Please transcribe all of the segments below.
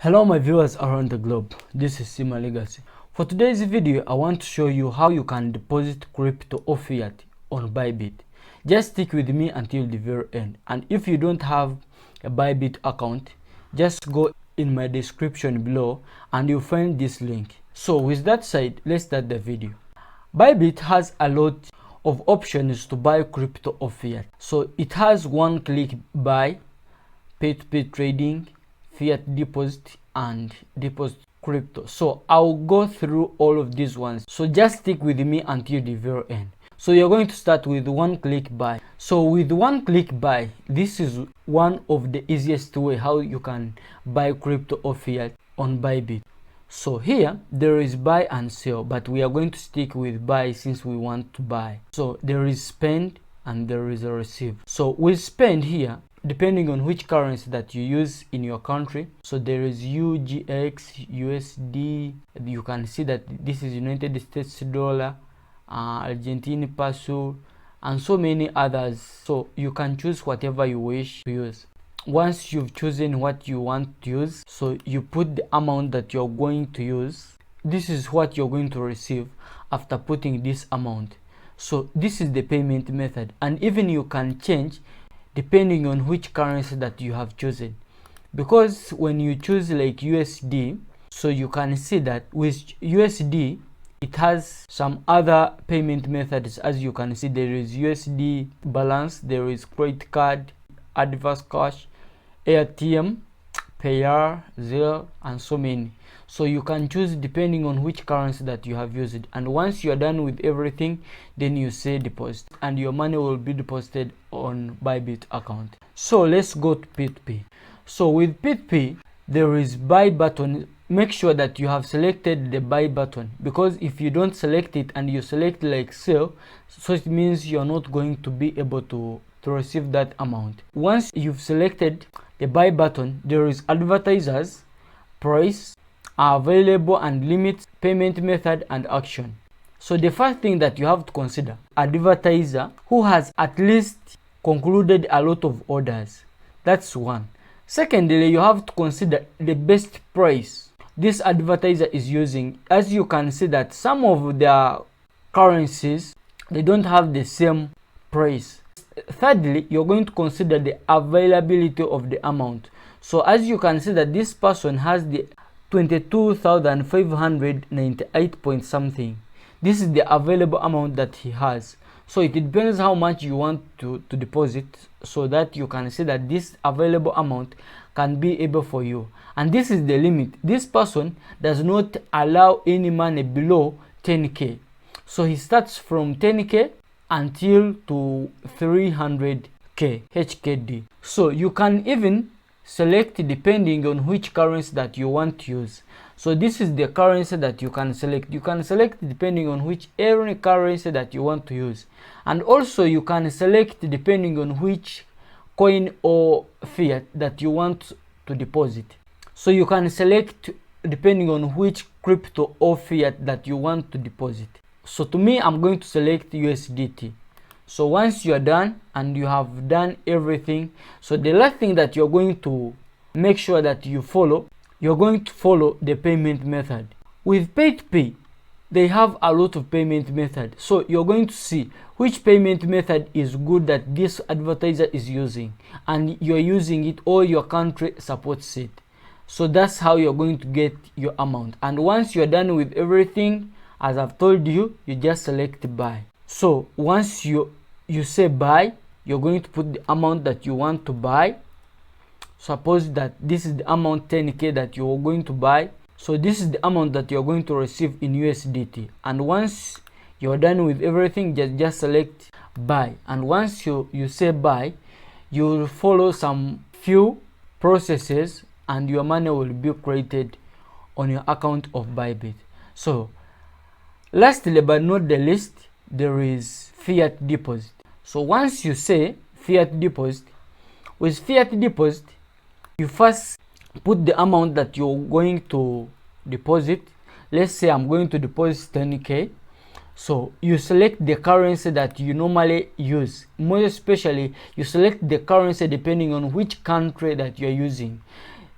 Hello my viewers around the globe, this is Sima Legacy. For today's video, I want to show you how you can deposit crypto or fiat on Bybit. Just stick with me until the very end. And if you don't have a Bybit account, just go in my description below and you'll find this link. So with that said, let's start the video. Bybit has a lot of options to buy crypto or fiat. So it has one-click buy, pay-to-pay trading, fiat deposit and deposit crypto. So I'll go through all of these ones, so just stick with me until the very end. So you're going to start with one-click buy. So with one-click buy, this is one of the easiest way how you can buy crypto or fiat on Bybit. So here there is buy and sell, but we are going to stick with buy since we want to buy. So there is spend and there is a receive. So with spend here, depending on which currency that you use in your country, so there is UGX, USD, you can see that this is United States dollar, Argentine peso, and so many others. So you can choose whatever you wish to use. Once you've chosen what you want to use, so you put the amount that you're going to use. This is what you're going to receive after putting this amount. So this is the payment method, and even you can change depending on which currency that you have chosen, because when you choose like USD, so you can see that with USD it has some other payment methods. As you can see, there is USD balance, there is credit card, advance cash, ATM, payer, Zelle, and so many. So you can choose depending on which currency that you have used, and once you are done with everything, then you say deposit and your money will be deposited on Bybit account. So let's go to P2P. So with P2P, there is buy button. Make sure that you have selected the buy button, because if you don't select it and you select like sell, so it means you're not going to be able to receive that amount. Once you've selected the buy button, there is advertisers, price, available and limits, payment method, and action. So the first thing that you have to consider, advertiser who has at least concluded a lot of orders. That's one. Secondly, you have to consider the best price this advertiser is using. As you can see that some of their currencies, they don't have the same price. Thirdly, you're going to consider the availability of the amount. So as you can see that this person has the 22,598 point something. This is the available amount that he has. So it depends how much you want to deposit, so that you can see that this available amount can be able for you. And this is the limit. This person does not allow any money below 10k. So he starts from 10k until to 300k HKD. So you can even select depending on which currency that you want to use. So this is the currency that you can select. You can select depending on which any currency that you want to use, and also you can select depending on which coin or fiat that you want to deposit. So you can select depending on which crypto or fiat that you want to deposit. So to me, I'm going to select USDT. So once you are done and you have done everything, so the last thing that you're going to make sure that you follow, you're going to follow the payment method. With Pay2Pay, they have a lot of payment methods. So you're going to see which payment method is good that this advertiser is using, and you're using it or your country supports it. So that's how you're going to get your amount. And once you're done with everything, as I've told you, you just select buy. So once you say buy, you're going to put the amount that you want to buy. Suppose that this is the amount 10k that you're going to buy. So this is the amount that you're going to receive in USDT. And once you're done with everything, just select buy. And once you say buy, you will follow some few processes and your money will be created on your account of Bybit. So lastly but not the least, there is fiat deposit. So once you say fiat deposit, with fiat deposit, you first put the amount that you're going to deposit. Let's say I'm going to deposit 10k. So you select the currency that you normally use. More especially, you select the currency depending on which country that you're using.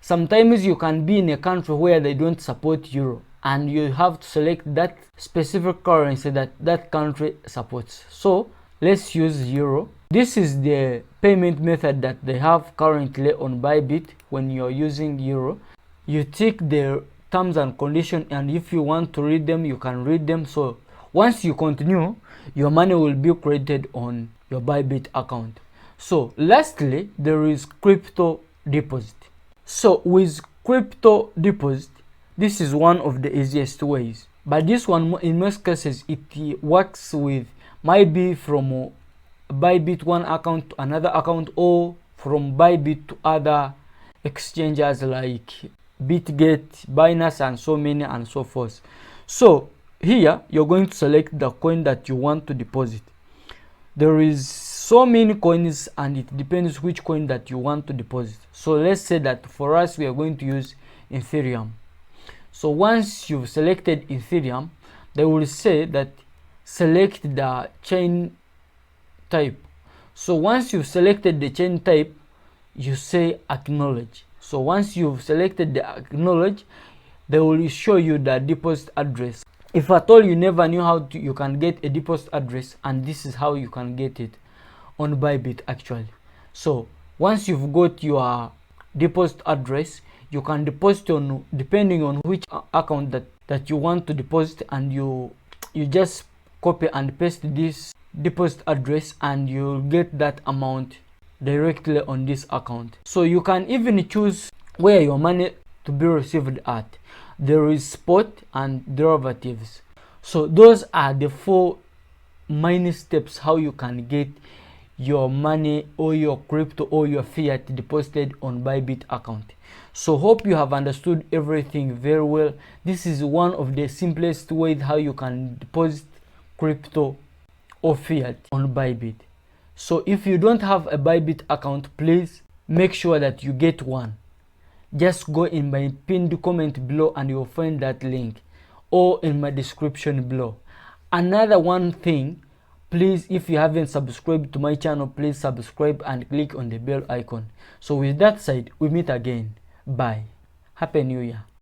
sometimes you can be in a country where they don't support euro, and you have to select that specific currency that that country supports. So let's use euro. This is the payment method that they have currently on Bybit. When you're using euro, you tick the terms and conditions, and if you want to read them, you can read them. So once you continue, your money will be credited on your Bybit account. So lastly, there is crypto deposit. So with crypto deposit, this is one of the easiest ways, but this one in most cases it works with maybe from Bybit one account to another account, or from Bybit to other exchanges like Bitget, Binance, and so many and so forth. So here you're going to select the coin that you want to deposit. There is so many coins, and it depends which coin that you want to deposit. So let's say that for us we are going to use Ethereum. So once you've selected Ethereum, they will say that select the chain type. So once you've selected the chain type, you say acknowledge. So once you've selected the acknowledge, they will show you the deposit address. If at all you never knew how you can get a deposit address, and this is how you can get it on Bybit actually. So once you've got your deposit address, you can deposit on, depending on which account that you want to deposit, and you just copy and paste this deposit address, and you'll get that amount directly on this account. So you can even choose where your money to be received at. There is spot and derivatives. So those are the 4 main steps how you can get your money or your crypto or your fiat deposited on Bybit account. So hope you have understood everything very well. This is one of the simplest ways how you can deposit crypto or fiat on Bybit. So if you don't have a Bybit account, please make sure that you get one. Just go in my pinned comment below and you'll find that link, or in my description below. Another one thing, please, if you haven't subscribed to my channel, please subscribe and click on the bell icon. So with that said, we meet again. Bye. Happy New Year.